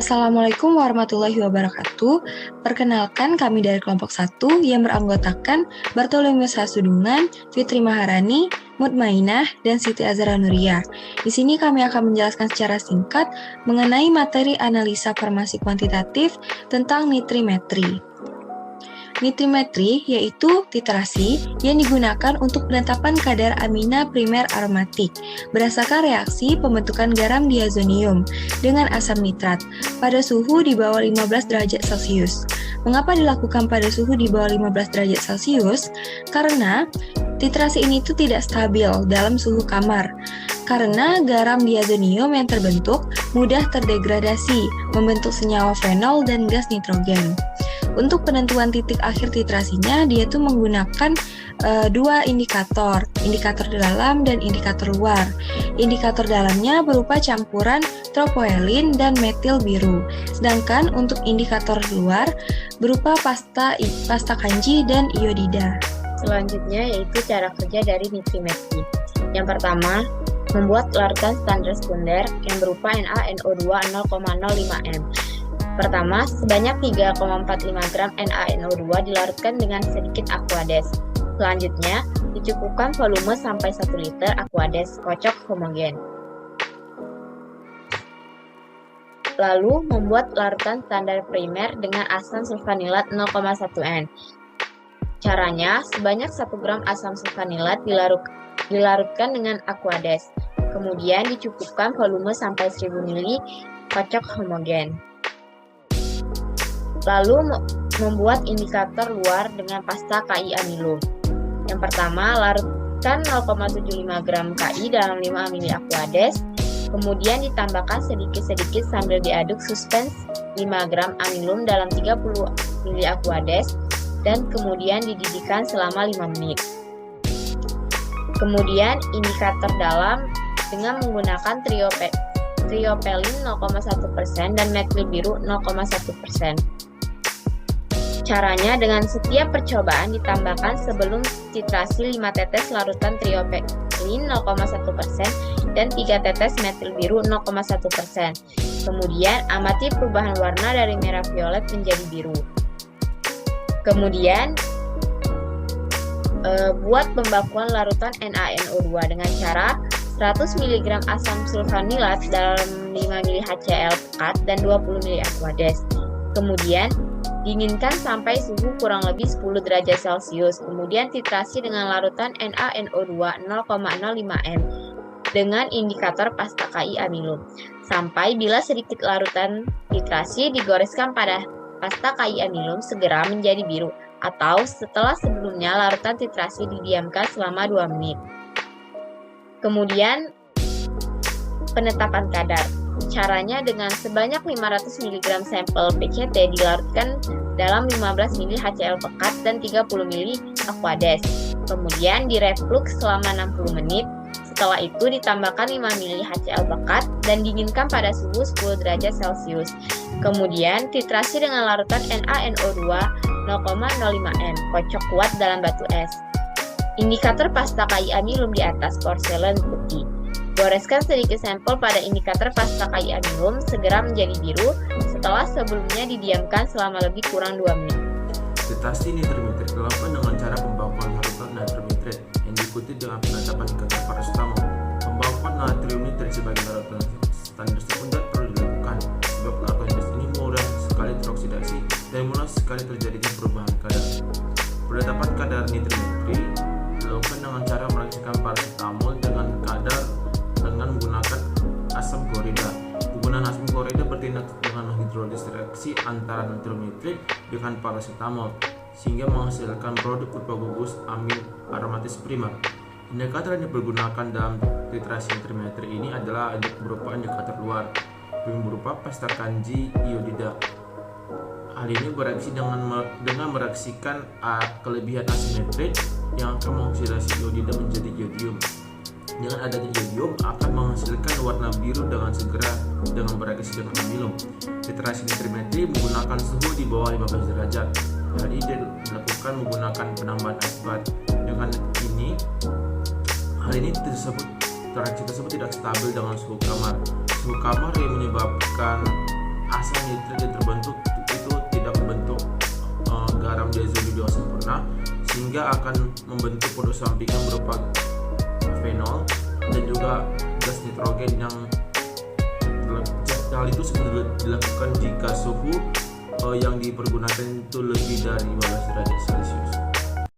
Assalamualaikum warahmatullahi wabarakatuh. Perkenalkan, kami dari kelompok 1 yang beranggotakan Bartolomeus Hasudungan, Fitri Maharani, Mutmainah, dan Siti Azhara Nuriyah. Di sini kami akan menjelaskan secara singkat mengenai materi analisa farmasi kuantitatif tentang nitrimetri. Nitrimetri yaitu titrasi yang digunakan untuk penetapan kadar amina primer aromatik berdasarkan reaksi pembentukan garam diazonium dengan asam nitrat pada suhu di bawah 15 derajat Celcius. Mengapa dilakukan pada suhu di bawah 15 derajat Celcius? Karena titrasi ini tidak stabil dalam suhu kamar. Karena garam diazonium yang terbentuk mudah terdegradasi, membentuk senyawa fenol dan gas nitrogen. Untuk penentuan titik akhir titrasinya, dia tuh menggunakan dua indikator dalam dan indikator luar. Indikator dalamnya berupa campuran tropoelin dan metil biru, sedangkan untuk indikator luar berupa pasta kanji dan iodida. Selanjutnya yaitu cara kerja dari nitrimetri. Yang pertama, membuat larutan standar sekunder yang berupa NaNO2 0,05 m. Pertama, sebanyak 3,45 gram NaNO2 dilarutkan dengan sedikit Aquades. Selanjutnya, dicukupkan volume sampai 1 liter Aquades kocok homogen. Lalu, membuat larutan standar primer dengan asam sulfanilat 0,1 N. Caranya, sebanyak 1 gram asam sulfanilat dilarutkan dengan Aquades. Kemudian dicukupkan volume sampai 1000 ml kocok homogen. Lalu membuat indikator luar dengan pasta KI amilum. Yang pertama, larutkan 0,75 gram KI dalam 5 ml Aquades. Kemudian ditambahkan sedikit-sedikit sambil diaduk suspens 5 gram amilum dalam 30 ml Aquades dan kemudian dididihkan selama 5 menit. Kemudian indikator dalam dengan menggunakan triopelin 0,1% dan metil biru 0,1%. Caranya, dengan setiap percobaan ditambahkan sebelum titrasi 5 tetes larutan triopelin 0,1% dan 3 tetes metil biru 0,1%. Kemudian amati perubahan warna dari merah violet menjadi biru. Kemudian buat pembakuan larutan NaNO2 dengan cara 100 mg asam sulfanilat dalam 5 ml HCl pekat dan 20 ml Aquades. Kemudian dinginkan sampai suhu kurang lebih 10 derajat Celcius. Kemudian titrasi dengan larutan NaNO2 0,05 m dengan indikator pasta KI amilum. Sampai bila sedikit larutan titrasi digoreskan pada pasta KI amilum segera menjadi biru, atau setelah sebelumnya larutan titrasi didiamkan selama 2 menit. Kemudian penetapan kadar. Caranya, dengan sebanyak 500 mg sampel PCT dilarutkan dalam 15 ml HCl pekat dan 30 ml Aquades. Kemudian direflux selama 60 menit. Setelah itu ditambahkan 5 ml HCl pekat dan dinginkan pada suhu 10 derajat Celcius. Kemudian titrasi dengan larutan NaNO2 0,05 m kocok kuat dalam batu es. Indikator pasta KI amilum di atas porselen putih. Goreskan sedikit sampel pada indikator pasta KI amilum segera menjadi biru setelah sebelumnya didiamkan selama lebih kurang 2 menit. Titrasi nitrimetri dilakukan dengan cara pembakuan larutan nitrimetri yang diikuti dengan penetapan indikator paracetamol. Pembakuan natrium nitrit sebagai larutan standar sekunder perlu dilakukan sebab larutan jenis ini mudah sekali teroksidasi dan mudah sekali terjadinya perubahan kadar. Penetapan kadar nitrimetri dilakukan dengan cara mereaksikan paracetamol dengan menggunakan asam klorida. Penggunaan asam klorida bertindak dengan hidrolis reaksi antara natrium nitrit dengan paracetamol sehingga menghasilkan produk berupa gugus amin aromatis primer. Indikator yang dipergunakan dalam titrasi nitrimetri ini adalah berupa indikator luar yang berupa pasta kanji iodida. Hal ini bereaksi dengan mereaksikan kelebihan asimetrit yang akan mengoksidasi iodida menjadi iodium. Dengan adanya iodium akan menghasilkan warna biru dengan segera dengan bereaksi dengan amilum. Titrasi nitrimetri menggunakan suhu di bawah 15 derajat. Hal ini dilakukan menggunakan penambahan asbat. Dengan ini, reaksi tersebut tidak stabil dengan suhu kamar. Suhu kamar yang menyebabkan asal nitrit yang terbentuk itu tidak membentuk garam diazolid 2 sempurna, sehingga akan membentuk produk sampingan berupa fenol dan juga gas nitrogen yang hal itu sebenarnya dilakukan jika suhu yang dipergunakan itu lebih dari 15 derajat Celcius.